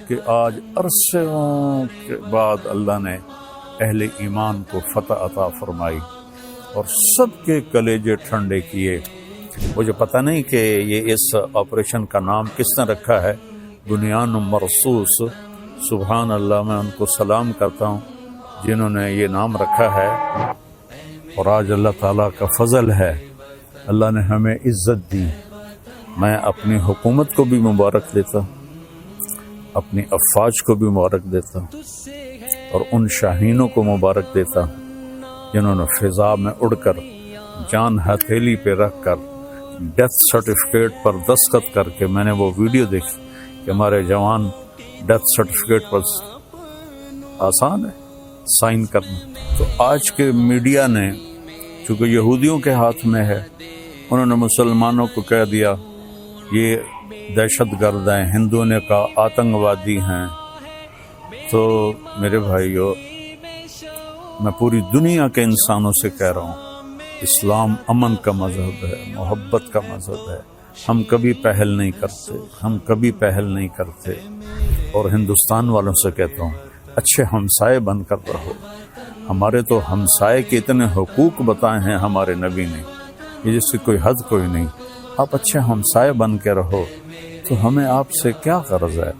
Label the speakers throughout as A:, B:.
A: کہ آج عرصوں کے بعد اللہ نے اہل ایمان کو فتح عطا فرمائی اور سب کے کلیجے ٹھنڈے کیے۔ مجھے پتہ نہیں کہ یہ اس آپریشن کا نام کس نے رکھا ہے، بنیان مرصوص۔ سبحان اللہ، میں ان کو سلام کرتا ہوں جنہوں نے یہ نام رکھا ہے۔ اور آج اللہ تعالیٰ کا فضل ہے، اللہ نے ہمیں عزت دی۔ میں اپنی حکومت کو بھی مبارک دیتا ہوں، اپنی افواج کو بھی مبارک دیتا ہوں، اور ان شاہینوں کو مبارک دیتا ہوں جنہوں نے فضا میں اڑ کر جان ہتھیلی پہ رکھ کر ڈیتھ سرٹیفکیٹ پر دستخط کر کے، میں نے وہ ویڈیو دیکھی کہ ہمارے جوان ڈیتھ سرٹیفکیٹ پر آسان ہے سائن کرنا۔ تو آج کے میڈیا نے، چونکہ یہودیوں کے ہاتھ میں ہے، انہوں نے مسلمانوں کو کہہ دیا یہ دہشت گرد ہیں، ہندوؤں نے کہا آتنکوادی ہیں۔ تو میرے بھائیو، میں پوری دنیا کے انسانوں سے کہہ رہا ہوں، اسلام امن کا مذہب ہے، محبت کا مذہب ہے۔ ہم کبھی پہل نہیں کرتے، ہم کبھی پہل نہیں کرتے۔ اور ہندوستان والوں سے کہتا ہوں، اچھے ہمسائے بن کر رہو۔ ہمارے تو ہمسائے کے اتنے حقوق بتائے ہیں ہمارے نبی نے، یہ جس کی کوئی حد کوئی نہیں۔ آپ اچھے ہمسائے بن کے رہو تو ہمیں آپ سے کیا غرض ہے؟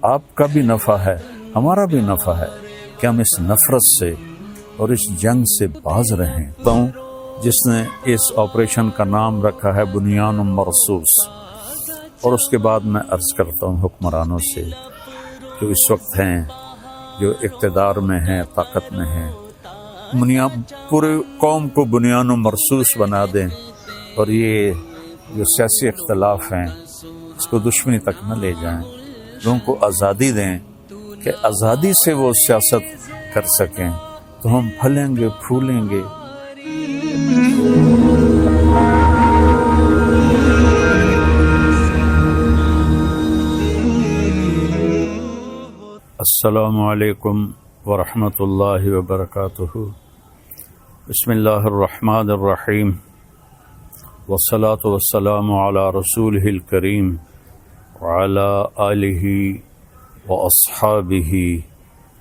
A: آپ کا بھی نفع ہے، ہمارا بھی نفع ہے کہ ہم اس نفرت سے اور اس جنگ سے باز رہیں۔ جس نے اس آپریشن کا نام رکھا ہے بنیان مرصوص۔ اور اس کے بعد میں عرض کرتا ہوں حکمرانوں سے جو اس وقت ہیں، جو اقتدار میں ہیں، طاقت میں ہیں، پورے قوم کو بنیان مرصوص بنا دیں، اور یہ جو سیاسی اختلاف ہیں اس کو دشمنی تک نہ لے جائیں۔ لوگوں کو آزادی دیں کہ آزادی سے وہ سیاست کر سکیں، تو ہم پھلیں گے، پھولیں گے۔ السلام علیکم ورحمۃ اللہ وبرکاتہ۔ بسم اللہ الرحمن الرحیم، والصلاة والسلام علی رسولہ الکریم وعلی آلہ واصحابہ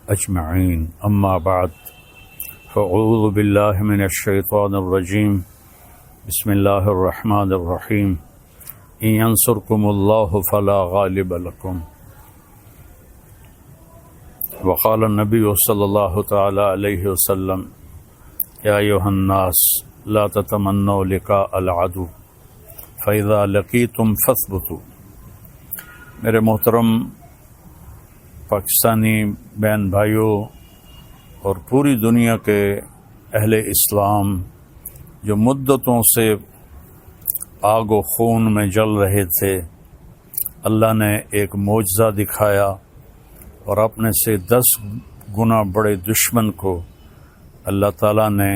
A: اجمعین، اما بعد، فاعوذ باللہ من الشیطان الرجیم، بسم اللہ الرحمن الرحیم، ان ینصرکم اللہ فلا غالب لکم، وقال النبی صلی اللہ تعالی علیہ وسلم، یا ایھا الناس لا تتمنوا لقاء العدو فاذا لقیتم فاثبتوا۔ میرے محترم پاکستانی بہن بھائیوں اور پوری دنیا کے اہل اسلام جو مدتوں سے آگ و خون میں جل رہے تھے، اللہ نے ایک معجزہ دکھایا اور اپنے سے 10 گنا بڑے دشمن کو اللہ تعالیٰ نے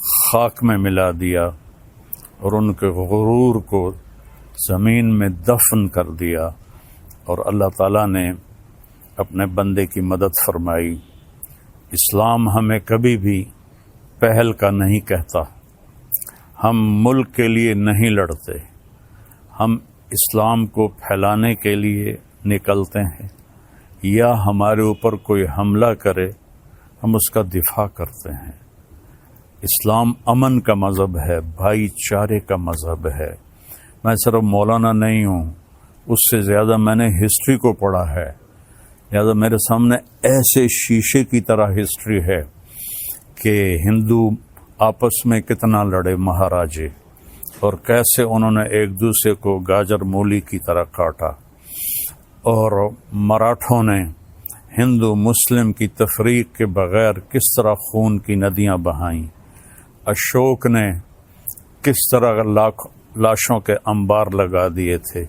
A: خاک میں ملا دیا اور ان کے غرور کو زمین میں دفن کر دیا، اور اللہ تعالیٰ نے اپنے بندے کی مدد فرمائی۔ اسلام ہمیں کبھی بھی پہل کا نہیں کہتا، ہم ملک کے لیے نہیں لڑتے، ہم اسلام کو پھیلانے کے لیے نکلتے ہیں، یا ہمارے اوپر کوئی حملہ کرے ہم اس کا دفاع کرتے ہیں۔ اسلام امن کا مذہب ہے، بھائی چارے کا مذہب ہے۔ میں صرف مولانا نہیں ہوں، اس سے زیادہ میں نے ہسٹری کو پڑھا ہے، لہذا میرے سامنے ایسے شیشے کی طرح ہسٹری ہے کہ ہندو آپس میں کتنا لڑے مہاراجے، اور کیسے انہوں نے ایک دوسرے کو گاجر مولی کی طرح کاٹا، اور مراٹھوں نے ہندو مسلم کی تفریق کے بغیر کس طرح خون کی ندیاں بہائیں، اشوک نے کس طرح لاشوں کے انبار لگا دیے تھے۔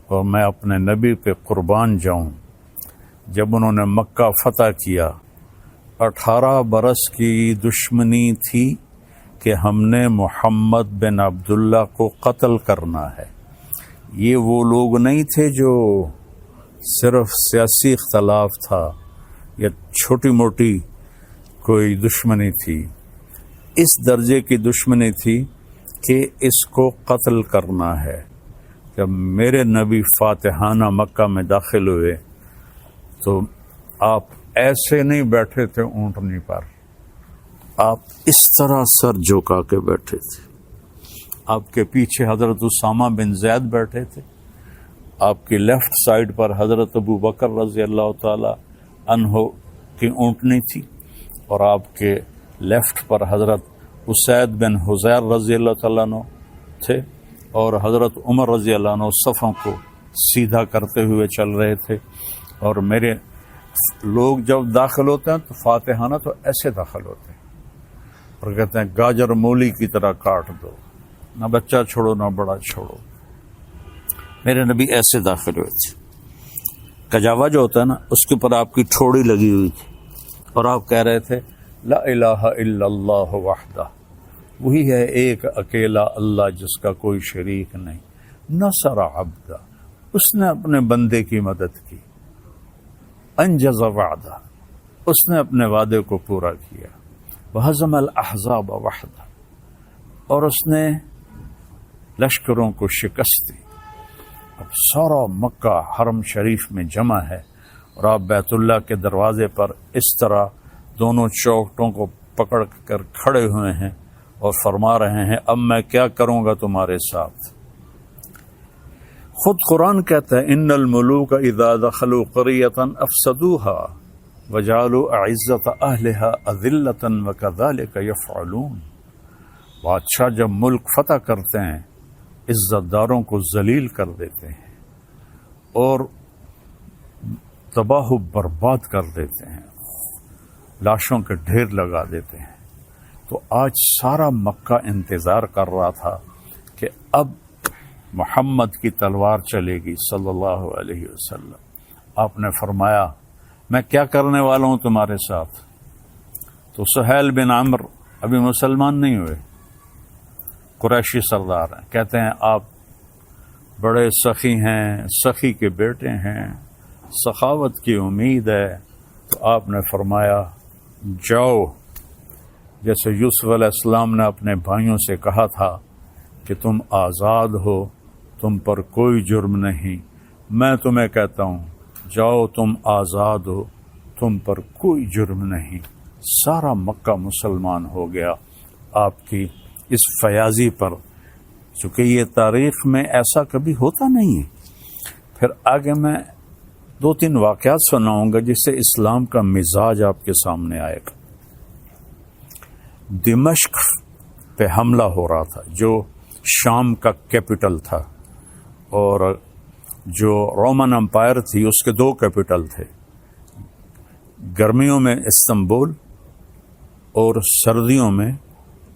A: اور میں اپنے نبی پہ قربان جاؤں، جب انہوں نے مکہ فتح کیا، 18 برس کی دشمنی تھی کہ ہم نے محمد بن عبداللہ کو قتل کرنا ہے۔ یہ وہ لوگ نہیں تھے جو صرف سیاسی اختلاف تھا یا چھوٹی موٹی کوئی دشمنی تھی، اس درجے کی دشمنی تھی کہ اس کو قتل کرنا ہے۔ جب میرے نبی فاتحانہ مکہ میں داخل ہوئے تو آپ ایسے نہیں بیٹھے تھے اونٹنی پر، آپ اس طرح سر جھکا کے بیٹھے تھے. آپ کے پیچھے حضرت اسامہ بن زید بیٹھے تھے، آپ کی لیفٹ سائڈ پر حضرت ابو بکر رضی اللہ تعالی عنہ کی اونٹنی تھی، اور آپ کے لیفٹ پر حضرت اسید بن حذیر رضی اللہ تعالیٰ عنہ تھے، اور حضرت عمر رضی اللہ عنہ صفوں کو سیدھا کرتے ہوئے چل رہے تھے. اور میرے لوگ جب داخل ہوتے ہیں تو فاتحانہ تو ایسے داخل ہوتے ہیں اور کہتے ہیں گاجر مولی کی طرح کاٹ دو، نہ بچہ چھوڑو نہ بڑا چھوڑو. میرے نبی ایسے داخل ہوئے تھے. کجاوا جو ہوتا ہے نا، اس کے اوپر آپ کی ٹھوڑی لگی ہوئی تھی، اور آپ کہہ رہے تھے لا الہ الا اللہ وحدہ، وہی ہے ایک اکیلا اللہ جس کا کوئی شریک نہیں. نصر عبدہ، اس نے اپنے بندے کی مدد کی. انجز وعدہ، اس نے اپنے وعدے کو پورا کیا. وہزم الاحزاب وحدہ، اور اس نے لشکروں کو شکست دی. اب سارا مکہ حرم شریف میں جمع ہے، اور آپ بیت اللہ کے دروازے پر اس طرح دونوں چوکٹوں کو پکڑ کر کھڑے ہوئے ہیں اور فرما رہے ہیں اب میں کیا کروں گا تمہارے ساتھ. خود قرآن کہتا ہے ان الملوک اذا دخلوا قریۃ افسدوها وجعلوا اعزۃ اہلها اذلۃ وکذلک یفعلون. بادشاہ جب ملک فتح کرتے ہیں عزت داروں کو ذلیل کر دیتے ہیں اور تباہ و برباد کر دیتے ہیں، لاشوں کے ڈھیر لگا دیتے ہیں. تو آج سارا مکہ انتظار کر رہا تھا کہ اب محمد کی تلوار چلے گی صلی اللہ علیہ وسلم. آپ نے فرمایا میں کیا کرنے والا ہوں تمہارے ساتھ. تو سہیل بن عمرو ابھی مسلمان نہیں ہوئے، قریشی سردار ہیں، کہتے ہیں آپ بڑے سخی ہیں، سخی کے بیٹے ہیں، سخاوت کی امید ہے. تو آپ نے فرمایا جاؤ، جیسے یوسف علیہ السلام نے اپنے بھائیوں سے کہا تھا کہ تم آزاد ہو، تم پر کوئی جرم نہیں، میں تمہیں کہتا ہوں جاؤ تم آزاد ہو، تم پر کوئی جرم نہیں. سارا مکہ مسلمان ہو گیا آپ کی اس فیاضی پر، چونکہ یہ تاریخ میں ایسا کبھی ہوتا نہیں ہے. پھر آگے میں 2-3 واقعات سناؤں گا جس سے اسلام کا مزاج آپ کے سامنے آئے گا. دمشق پہ حملہ ہو رہا تھا جو شام کا کیپٹل تھا، اور جو رومن امپائر تھی اس کے 2 کیپٹل تھے، گرمیوں میں استنبول اور سردیوں میں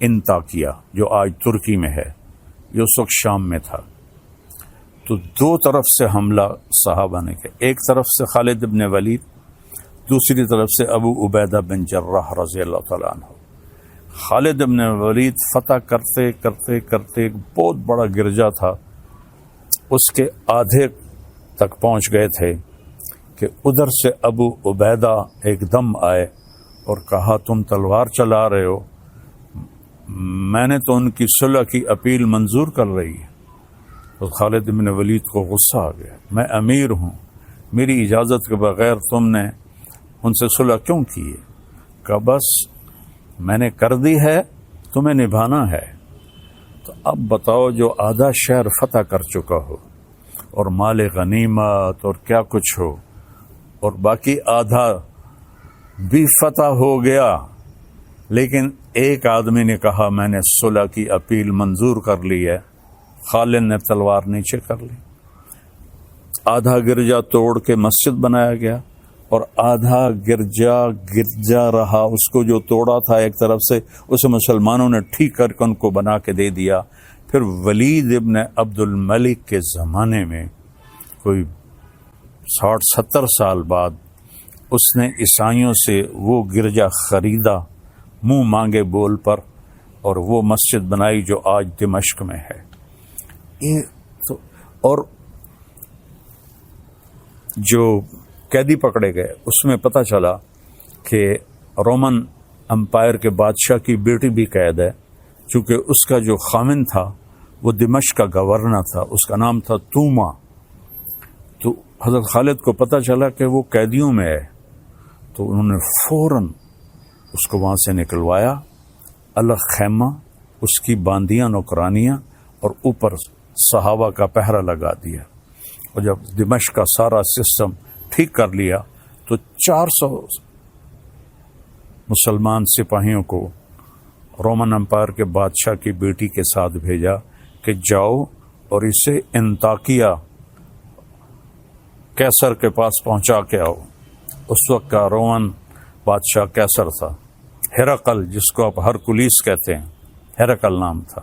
A: انطاکیہ جو آج ترکی میں ہے، یہ اس وقت شام میں تھا. تو 2 طرف سے حملہ صحابہ نے کیا، ایک طرف سے خالد بن ولید، دوسری طرف سے ابو عبیدہ بن جراح رضی اللہ تعالیٰ عنہ. خالد بن ولید فتح کرتے کرتے کرتے ایک بہت بڑا گرجا تھا، اس کے آدھے تک پہنچ گئے تھے کہ ادھر سے ابو عبیدہ ایک دم آئے اور کہا تم تلوار چلا رہے ہو، میں نے تو ان کی صلح کی اپیل منظور کر رہی ہے. تو خالد بن ولید کو غصہ آ گیا، میں امیر ہوں، میری اجازت کے بغیر تم نے ان سے صلح کیوں کی ہے؟ کہ بس میں نے کر دی ہے، تمہیں نبھانا ہے. تو اب بتاؤ جو آدھا شہر فتح کر چکا ہو اور مال غنیمت اور کیا کچھ ہو، اور باقی آدھا بھی فتح ہو گیا، لیکن ایک آدمی نے کہا میں نے صلح کی اپیل منظور کر لی ہے، خالد نے تلوار نیچے کر لی. آدھا گرجا توڑ کے مسجد بنایا گیا اور آدھا گرجا رہا، اس کو جو توڑا تھا ایک طرف سے اسے مسلمانوں نے ٹھیک کر کے ان کو بنا کے دے دیا. پھر ولید ابن عبد الملک کے زمانے میں کوئی 60-70 سال بعد اس نے عیسائیوں سے وہ گرجا خریدا منہ مانگے بول پر، اور وہ مسجد بنائی جو آج دمشق میں ہے. اور جو قیدی پکڑے گئے اس میں پتہ چلا کہ رومن امپائر کے بادشاہ کی بیٹی بھی قید ہے، چونکہ اس کا جو خامن تھا وہ دمشق کا گورنر تھا، اس کا نام تھا توما۔ تو حضرت خالد کو پتہ چلا کہ وہ قیدیوں میں ہے، تو انہوں نے فوراً اس کو وہاں سے نکلوایا، الگ خیمہ، اس کی باندیاں نوکرانیاں اور اوپر صحابہ کا پہرا لگا دیا۔ اور جب دمشق کا سارا سسٹم ٹھیک کر لیا تو 400 مسلمان سپاہیوں کو رومن امپائر کے بادشاہ کی بیٹی کے ساتھ بھیجا کہ جاؤ اور اسے انطاکیہ کیسر کے پاس پہنچا کے آؤ۔ اس وقت کا رومن بادشاہ کیسر تھا، ہرقل جس کو آپ ہرکلیس کہتے ہیں، ہرقل نام تھا۔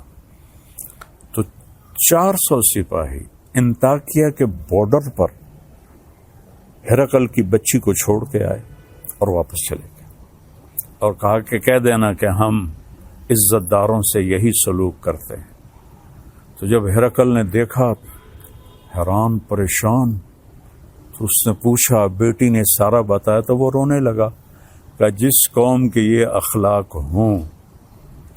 A: تو 400 سپاہی انطاکیہ کے بارڈر پر ہرقل کی بچی کو چھوڑ کے آئے اور واپس چلے گئے، اور کہا کہ کہہ دینا کہ ہم عزت داروں سے یہی سلوک کرتے ہیں۔ تو جب ہرقل نے دیکھا، حیران پریشان، تو اس نے پوچھا، بیٹی نے سارا بتایا، تو وہ رونے لگا کہ جس قوم کے یہ اخلاق ہوں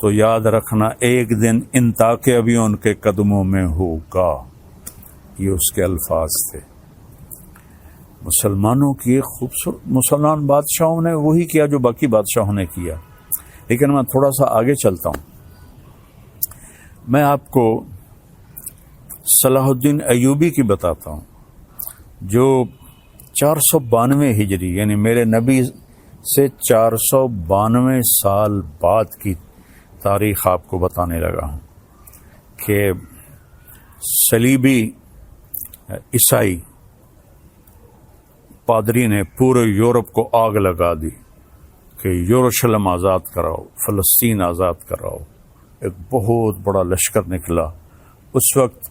A: تو یاد رکھنا ایک دن انطاکیہ بھی ان کے قدموں میں ہوگا۔ یہ اس کے الفاظ تھے۔ مسلمانوں کی ایک خوبصورت، مسلمان بادشاہوں نے وہی کیا جو باقی بادشاہوں نے کیا، لیکن میں تھوڑا سا آگے چلتا ہوں۔ میں آپ کو صلاح الدین ایوبی کی بتاتا ہوں، جو 492 ہجری یعنی میرے نبی سے 492 سال بعد کی تاریخ آپ کو بتانے لگا ہوں کہ صلیبی عیسائی پادری نے پورے یورپ کو آگ لگا دی کہ یروشلم آزاد کراؤ، فلسطین آزاد کراؤ۔ ایک بہت بڑا لشکر نکلا۔ اس وقت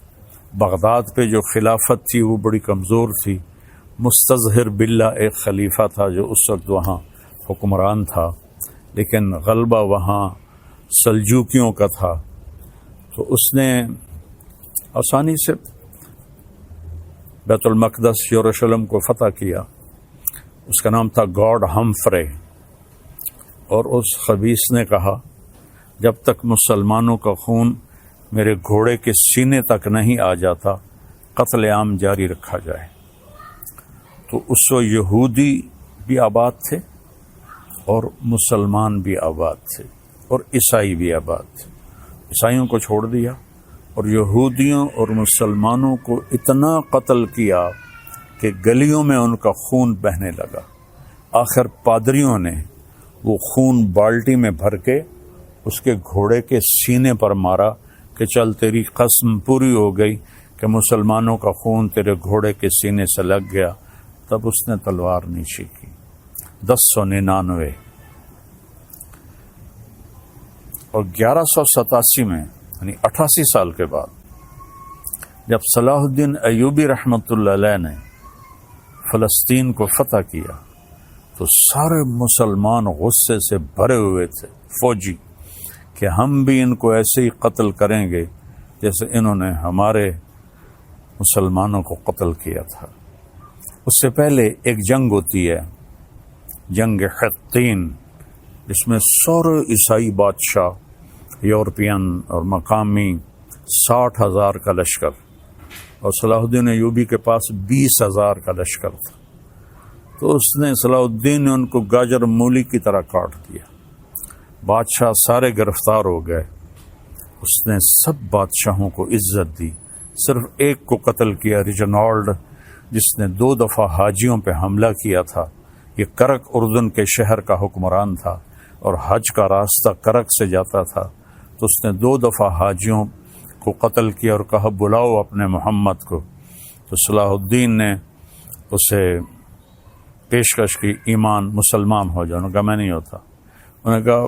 A: بغداد پہ جو خلافت تھی وہ بڑی کمزور تھی۔ مستظہر باللہ ایک خلیفہ تھا جو اس وقت وہاں حکمران تھا، لیکن غلبہ وہاں سلجوکیوں کا تھا۔ تو اس نے آسانی سے بیت المقدس یروشلم کو فتح کیا۔ اس کا نام تھا گاڈ ہمفرے، اور اس خبیث نے کہا جب تک مسلمانوں کا خون میرے گھوڑے کے سینے تک نہیں آ جاتا قتل عام جاری رکھا جائے۔ تو اس وقت یہودی بھی آباد تھے اور مسلمان بھی آباد تھے اور عیسائی بھی آباد تھے۔ عیسائیوں کو چھوڑ دیا اور یہودیوں اور مسلمانوں کو اتنا قتل کیا کہ گلیوں میں ان کا خون بہنے لگا۔ آخر پادریوں نے وہ خون بالٹی میں بھر کے اس کے گھوڑے کے سینے پر مارا کہ چل تیری قسم پوری ہو گئی کہ مسلمانوں کا خون تیرے گھوڑے کے سینے سے لگ گیا۔ تب اس نے تلوار نیچے کی۔ 1099 اور 1187 میں یعنی 88 سال کے بعد جب صلاح الدین ایوبی رحمۃ اللہ علیہ نے فلسطین کو فتح کیا تو سارے مسلمان غصے سے بھرے ہوئے تھے، فوجی، کہ ہم بھی ان کو ایسے ہی قتل کریں گے جیسے انہوں نے ہمارے مسلمانوں کو قتل کیا تھا۔ اس سے پہلے ایک جنگ ہوتی ہے، جنگ حطین، جس میں سارے عیسائی بادشاہ یورپین اور مقامی 60,000 کا لشکر، اور صلاح الدین ایوبی کے پاس 20,000 کا لشکر تھا۔ تو اس نے صلاح الدین نے ان کو گاجر مولی کی طرح کاٹ دیا۔ بادشاہ سارے گرفتار ہو گئے۔ اس نے سب بادشاہوں کو عزت دی، صرف ایک کو قتل کیا، ریجنالڈ، جس نے 2 دفعہ حاجیوں پہ حملہ کیا تھا۔ یہ کرک اردن کے شہر کا حکمران تھا اور حج کا راستہ کرک سے جاتا تھا، تو اس نے 2 دفعہ حاجیوں کو قتل کیا اور کہا بلاؤ اپنے محمد کو۔ تو صلاح الدین نے اسے پیشکش کی ایمان، مسلمان ہو جاؤ۔ انہوں نے کہا میں نہیں ہوتا۔ انہوں نے کہا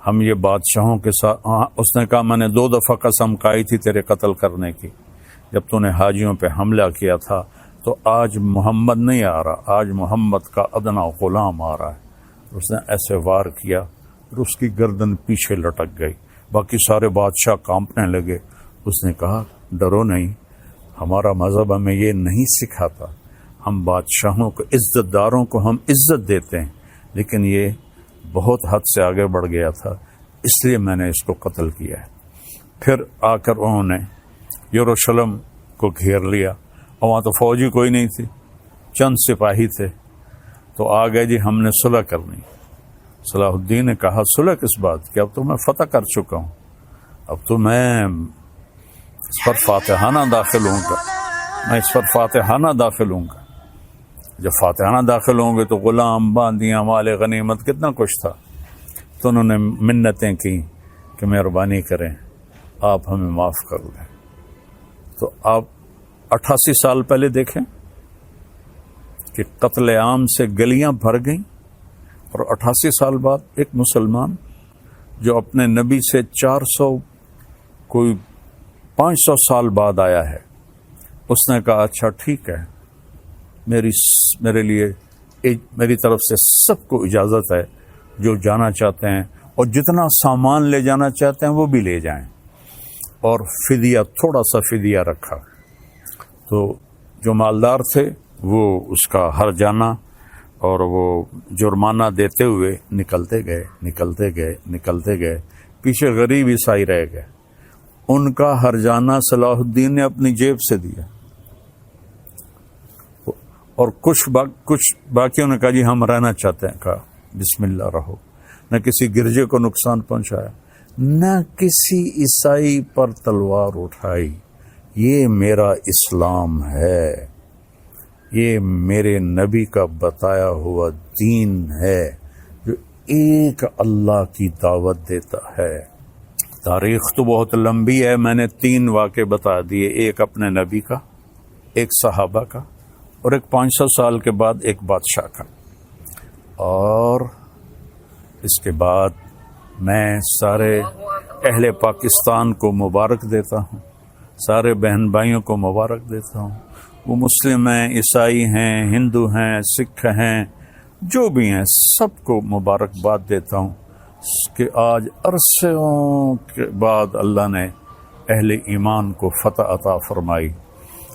A: ہم یہ بادشاہوں کے ساتھ، اس نے کہا میں نے 2 دفعہ قسم کھائی تھی تیرے قتل کرنے کی جب تو نے حاجیوں پہ حملہ کیا تھا، تو آج محمد نہیں آ رہا، آج محمد کا ادنا غلام آ رہا ہے۔ اس نے ایسے وار کیا اور اس کی گردن پیچھے لٹک گئی۔ باقی سارے بادشاہ کانپنے لگے۔ اس نے کہا ڈرو نہیں، ہمارا مذہب ہمیں یہ نہیں سکھاتا، ہم بادشاہوں کو، عزت داروں کو ہم عزت دیتے ہیں، لیکن یہ بہت حد سے آگے بڑھ گیا تھا، اس لیے میں نے اس کو قتل کیا ہے۔ پھر آ کر انہوں نے یروشلم کو گھیر لیا، اور وہاں تو فوجی کوئی نہیں تھی، چند سپاہی تھے، تو آ گئے جی ہم نے صلح کرنی۔ صلاح الدین نے کہا صلح کس بات کی، اب تو میں فتح کر چکا ہوں، اب تو میں اس پر فاتحانہ داخل ہوں گا، میں اس پر فاتحانہ داخل ہوں گا۔ جب فاتحانہ داخل ہوں گے تو غلام، باندیاں، مال غنیمت، کتنا کچھ تھا۔ تو انہوں نے منتیں کی کہ مہربانی کریں آپ ہمیں معاف کر دیں۔ تو آپ 88 سال پہلے دیکھیں کہ قتل عام سے گلیاں بھر گئیں، اور 88 سال بعد ایک مسلمان جو اپنے نبی سے 500 سال بعد آیا ہے، اس نے کہا اچھا ٹھیک ہے، میرے لیے میری طرف سے سب کو اجازت ہے، جو جانا چاہتے ہیں اور جتنا سامان لے جانا چاہتے ہیں وہ بھی لے جائیں، اور فدیہ، تھوڑا سا فدیہ رکھا۔ تو جو مالدار تھے وہ اس کا ہر جانا اور وہ جرمانہ دیتے ہوئے نکلتے گئے، پیچھے غریب عیسائی رہ گئے، ان کا ہر جانا صلاح الدین نے اپنی جیب سے دیا، اور کچھ باقیوں نے کہا جی ہم رہنا چاہتے ہیں، کہا بسم اللہ رہو۔ نہ کسی گرجے کو نقصان پہنچایا، نہ کسی عیسائی پر تلوار اٹھائی۔ یہ میرا اسلام ہے، یہ میرے نبی کا بتایا ہوا دین ہے جو ایک اللہ کی دعوت دیتا ہے۔ تاریخ تو بہت لمبی ہے، میں نے 3 واقعے بتا دیے، ایک اپنے نبی کا، ایک صحابہ کا، اور ایک 500 سال کے بعد ایک بادشاہ کا۔ اور اس کے بعد میں سارے اہل پاکستان کو مبارک دیتا ہوں، سارے بہن بھائیوں کو مبارک دیتا ہوں، وہ مسلم ہیں، عیسائی ہیں، ہندو ہیں، سکھ ہیں، جو بھی ہیں، سب کو مبارکباد دیتا ہوں کہ آج عرصوں کے بعد اللہ نے اہل ایمان کو فتح عطا فرمائی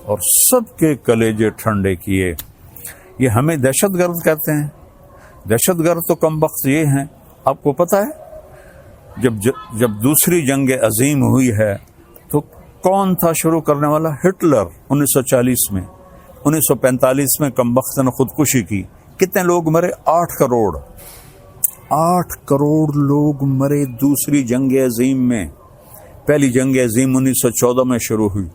A: اور سب کے کلیجے ٹھنڈے کیے۔ یہ ہمیں دہشت گرد کہتے ہیں، دہشت گرد تو کم بخت یہ ہیں۔ آپ کو پتہ ہے جب دوسری جنگ عظیم ہوئی ہے تو کون تھا شروع کرنے والا؟ ہٹلر 1940 میں، 1945 میں کم بخت نے خودکشی کی۔ کتنے لوگ مرے؟ 8 کروڑ 8 کروڑ لوگ مرے دوسری جنگ عظیم میں۔ پہلی جنگ عظیم 1914 میں شروع ہوئی،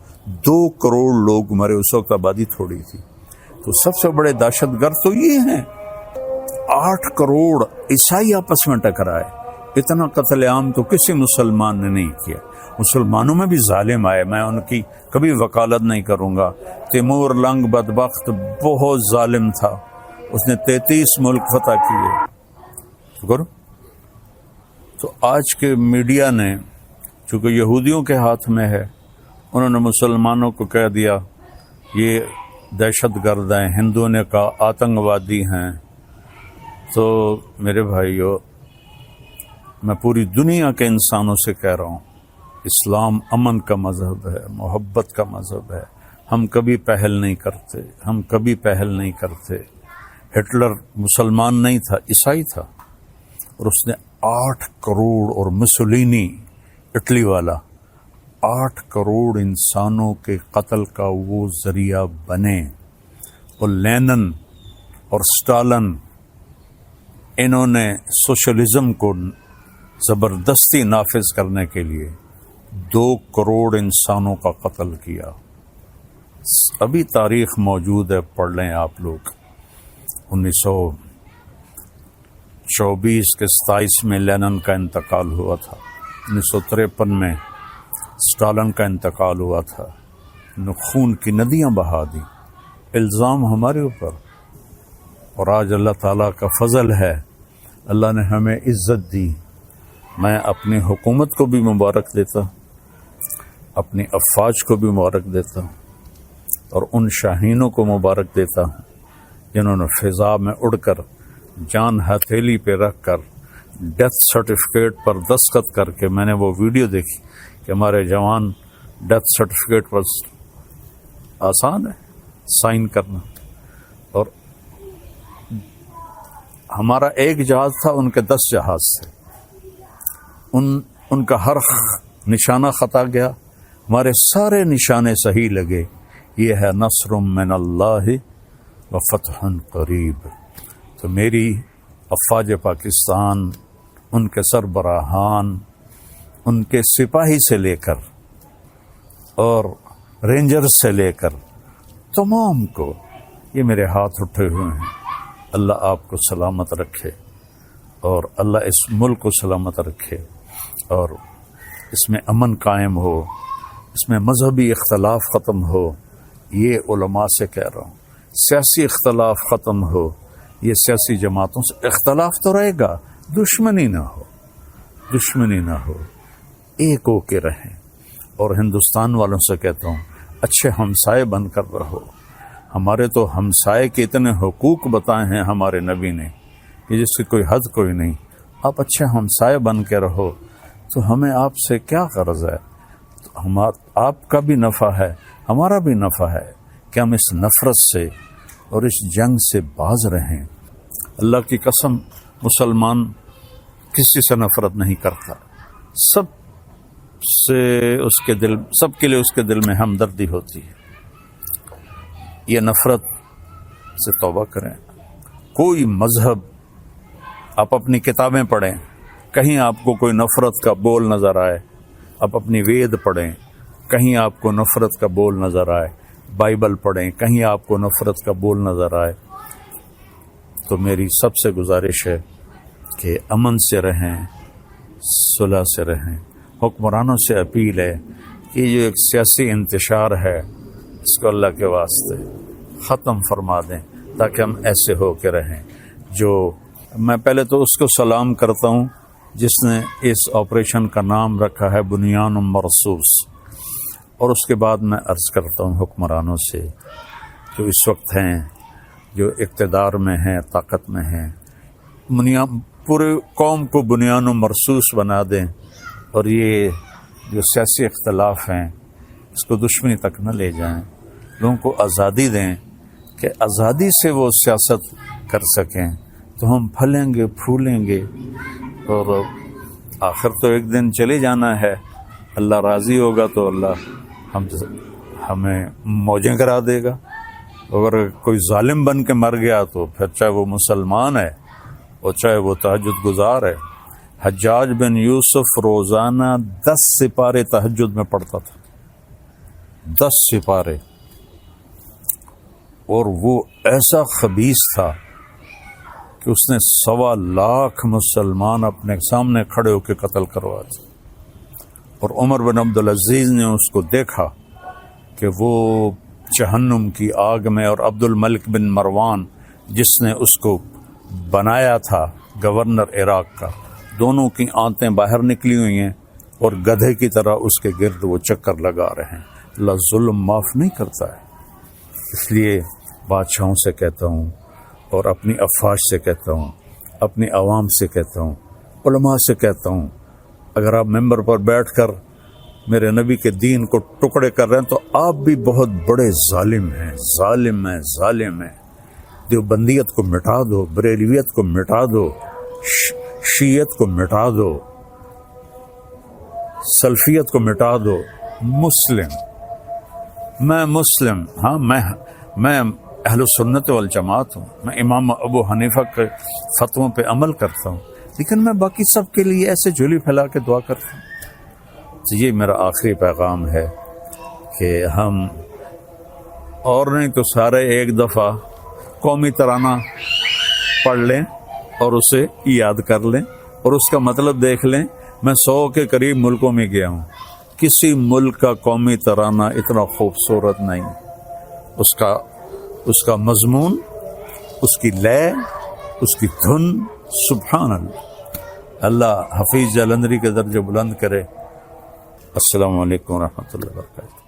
A: 2 کروڑ لوگ مرے، اس وقت آبادی تھوڑی تھی۔ تو سب سے بڑے دہشت گرد تو یہ ہیں، 8 کروڑ عیسائی آپس میں ٹکرائے۔ اتنا قتل عام تو کسی مسلمان نے نہیں کیا۔ مسلمانوں میں بھی ظالم آئے، میں ان کی کبھی وکالت نہیں کروں گا۔ تیمور لنگ بدبخت بہت ظالم تھا، اس نے 33 ملک فتح کیے۔ شکر۔ تو آج کے میڈیا نے، چونکہ یہودیوں کے ہاتھ میں ہے، انہوں نے مسلمانوں کو کہہ دیا یہ دہشت گرد ہیں، ہندوؤں نے کہا آتنکوادی ہیں۔ تو میرے بھائیو، میں پوری دنیا کے انسانوں سے کہہ رہا ہوں، اسلام امن کا مذہب ہے، محبت کا مذہب ہے۔ ہم کبھی پہل نہیں کرتے۔ ہٹلر مسلمان نہیں تھا، عیسائی تھا، اور اس نے 8 کروڑ، اور مسولینی اٹلی والا 8 کروڑ انسانوں کے قتل کا وہ ذریعہ بنے۔ اور لینن اور سٹالن، انہوں نے سوشلزم کو زبردستی نافذ کرنے کے لیے 2 کروڑ انسانوں کا قتل کیا۔ ابھی تاریخ موجود ہے، پڑھ لیں آپ لوگ۔ 1924 کے 27 میں لینن کا انتقال ہوا تھا، 1953 میں سٹالن کا انتقال ہوا تھا۔ خون کی ندیاں بہا دی، الزام ہمارے اوپر، اور آج اللہ تعالیٰ کا فضل ہے، اللہ نے ہمیں عزت دی۔ میں اپنی حکومت کو بھی مبارک دیتا ہوں، اپنی افواج کو بھی مبارک دیتا ہوں، اور ان شاہینوں کو مبارک دیتا ہوں جنہوں نے فضا میں اڑ کر، جان ہتھیلی پہ رکھ کر، ڈیتھ سرٹیفکیٹ پر دستخط کر کے، میں نے وہ ویڈیو دیکھی کہ ہمارے جوان ڈیتھ سرٹیفکیٹ پر آسان ہے سائن کرنا، اور ہمارا ایک جہاز تھا، ان کے 10 جہاز تھے، ان کا ہر نشانہ خطا گیا، ہمارے سارے نشانے صحیح لگے، یہ ہے نصر من اللہ و فتح قریب۔ تو میری افواج پاکستان، ان کے سربراہان، ان کے سپاہی سے لے کر اور رینجر سے لے کر تمام کو، یہ میرے ہاتھ اٹھے ہوئے ہیں، اللہ آپ کو سلامت رکھے اور اللہ اس ملک کو سلامت رکھے اور اس میں امن قائم ہو، اس میں مذہبی اختلاف ختم ہو، یہ علماء سے کہہ رہا ہوں، سیاسی اختلاف ختم ہو، یہ سیاسی جماعتوں سے اختلاف تو رہے گا، دشمنی نہ ہو، دشمنی نہ ہو، ایک ہو کے رہیں۔ اور ہندوستان والوں سے کہتا ہوں اچھے ہمسائے بن کر رہو، ہمارے تو ہمسائے کے اتنے حقوق بتائے ہیں ہمارے نبی نے کہ جس کی کوئی حد کوئی نہیں، آپ اچھے ہمسائے بن کے رہو تو ہمیں آپ سے کیا غرض ہے، آپ کا بھی نفع ہے ہمارا بھی نفع ہے کہ ہم اس نفرت سے اور اس جنگ سے باز رہیں۔ اللہ کی قسم مسلمان کسی سے نفرت نہیں کرتا، سب سے اس کے دل، سب کے لیے اس کے دل میں ہمدردی ہوتی ہے۔ یہ نفرت سے توبہ کریں۔ کوئی مذہب، آپ اپنی کتابیں پڑھیں، کہیں آپ کو کوئی نفرت کا بول نظر آئے، آپ اپنی وید پڑھیں، کہیں آپ کو نفرت کا بول نظر آئے، بائبل پڑھیں، کہیں آپ کو نفرت کا بول نظر آئے، تو میری سب سے گزارش ہے کہ امن سے رہیں، صلح سے رہیں۔ حکمرانوں سے اپیل ہے کہ یہ جو ایک سیاسی انتشار ہے اس کو اللہ کے واسطے ختم فرما دیں تاکہ ہم ایسے ہو کے رہیں۔ جو میں پہلے تو اس کو سلام کرتا ہوں جس نے اس آپریشن کا نام رکھا ہے بنیان مرصوص، اور اس کے بعد میں عرض کرتا ہوں حکمرانوں سے جو اس وقت ہیں، جو اقتدار میں ہیں، طاقت میں ہیں، پورے قوم کو بنیان مرصوص بنا دیں اور یہ جو سیاسی اختلاف ہیں اس کو دشمنی تک نہ لے جائیں، لوگوں کو آزادی دیں کہ آزادی سے وہ سیاست کر سکیں، تو ہم پھلیں گے پھولیں گے، اور آخر تو ایک دن چلے جانا ہے، اللہ راضی ہوگا تو اللہ ہمیں موجیں کرا دے گا۔ اگر کوئی ظالم بن کے مر گیا تو پھر چاہے وہ مسلمان ہے اور چاہے وہ تہجد گزار ہے۔ حجاج بن یوسف روزانہ 10 سپارے تہجد میں پڑھتا تھا، 10 سپارے، اور وہ ایسا خبیث تھا کہ اس نے 1.25 لاکھ مسلمان اپنے سامنے کھڑے ہو کے قتل کروا دیے، اور عمر بن عبدالعزیز نے اس کو دیکھا کہ وہ جہنم کی آگ میں، اور عبد الملک بن مروان جس نے اس کو بنایا تھا گورنر عراق کا، دونوں کی آنتیں باہر نکلی ہوئی ہیں اور گدھے کی طرح اس کے گرد وہ چکر لگا رہے ہیں۔ اللہ ظلم معاف نہیں کرتا ہے، اس لیے بادشاہوں سے کہتا ہوں اور اپنی افواج سے کہتا ہوں، اپنی عوام سے کہتا ہوں، علماء سے کہتا ہوں، اگر آپ ممبر پر بیٹھ کر میرے نبی کے دین کو ٹکڑے کر رہے ہیں تو آپ بھی بہت بڑے ظالم ہیں، ظالم ہیں، ظالم ہیں۔ دیوبندیت کو مٹا دو، بریلویت کو مٹا دو، شیعت کو مٹا دو، سلفیت کو مٹا دو۔ میں مسلم، ہاں میں اہل سنت والجماعت ہوں، میں امام ابو حنیفہ کے فتووں پہ عمل کرتا ہوں، لیکن میں باقی سب کے لیے ایسے جھولی پھیلا کے دعا کرتا ہوں۔ تو یہ میرا آخری پیغام ہے کہ ہم اور نہیں تو سارے ایک دفعہ قومی ترانہ پڑھ لیں اور اسے یاد کر لیں اور اس کا مطلب دیکھ لیں۔ میں 100 کے قریب ملکوں میں گیا ہوں، کسی ملک کا قومی ترانہ اتنا خوبصورت نہیں، اس کا مضمون، اس کی لے، اس کی دھن، سبحان اللہ۔ اللہ حفیظ جلندری کے درجے بلند کرے۔ السلام علیکم ورحمۃ اللہ وبرکاتہ۔